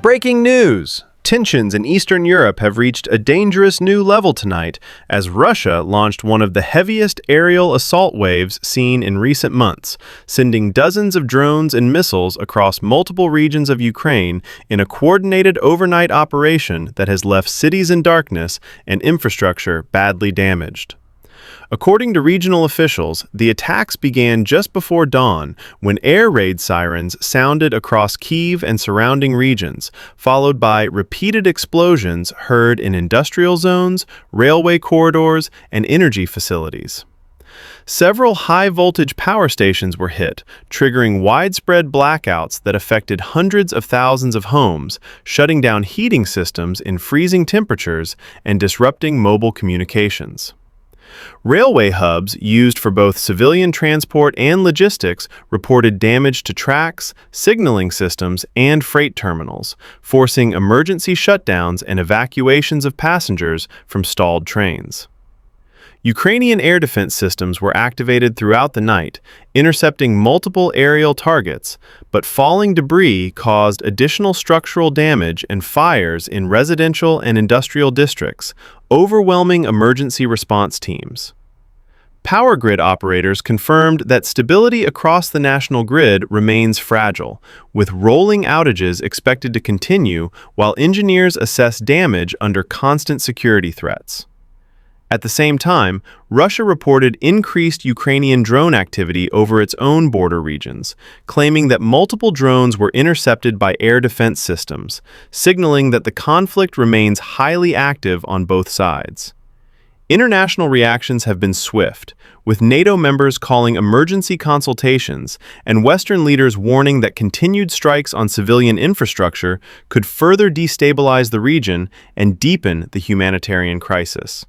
Breaking news! Tensions in Eastern Europe have reached a dangerous new level tonight as Russia launched one of the heaviest aerial assault waves seen in recent months, sending dozens of drones and missiles across multiple regions of Ukraine in a coordinated overnight operation that has left cities in darkness and infrastructure badly damaged. According to regional officials, the attacks began just before dawn when air raid sirens sounded across Kyiv and surrounding regions, followed by repeated explosions heard in industrial zones, railway corridors, and energy facilities. Several high-voltage power stations were hit, triggering widespread blackouts that affected hundreds of thousands of homes, shutting down heating systems in freezing temperatures and disrupting mobile communications. Railway hubs used for both civilian transport and logistics reported damage to tracks, signaling systems, and freight terminals, forcing emergency shutdowns and evacuations of passengers from stalled trains. Ukrainian air defense systems were activated throughout the night, intercepting multiple aerial targets, but falling debris caused additional structural damage and fires in residential and industrial districts, overwhelming emergency response teams. Power grid operators confirmed that stability across the national grid remains fragile, with rolling outages expected to continue while engineers assess damage under constant security threats. At the same time, Russia reported increased Ukrainian drone activity over its own border regions, claiming that multiple drones were intercepted by air defense systems, signaling that the conflict remains highly active on both sides. International reactions have been swift, with NATO members calling emergency consultations and Western leaders warning that continued strikes on civilian infrastructure could further destabilize the region and deepen the humanitarian crisis.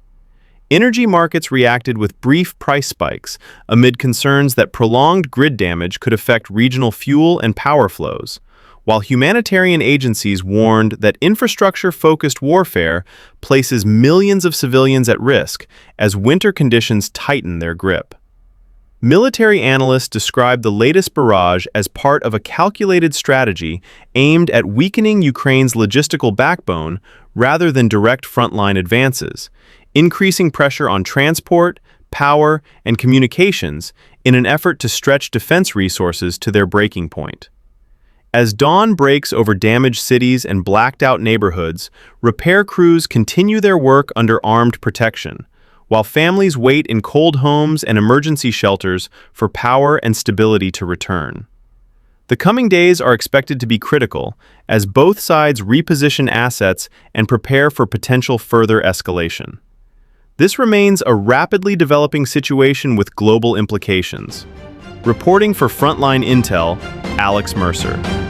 Energy markets reacted with brief price spikes amid concerns that prolonged grid damage could affect regional fuel and power flows, while humanitarian agencies warned that infrastructure-focused warfare places millions of civilians at risk as winter conditions tighten their grip. Military analysts describe the latest barrage as part of a calculated strategy aimed at weakening Ukraine's logistical backbone rather than direct frontline advances, increasing pressure on transport, power, and communications in an effort to stretch defense resources to their breaking point. As dawn breaks over damaged cities and blacked-out neighborhoods, repair crews continue their work under armed protection, while families wait in cold homes and emergency shelters for power and stability to return. The coming days are expected to be critical as both sides reposition assets and prepare for potential further escalation. This remains a rapidly developing situation with global implications. Reporting for Frontline Intel, Alex Mercer.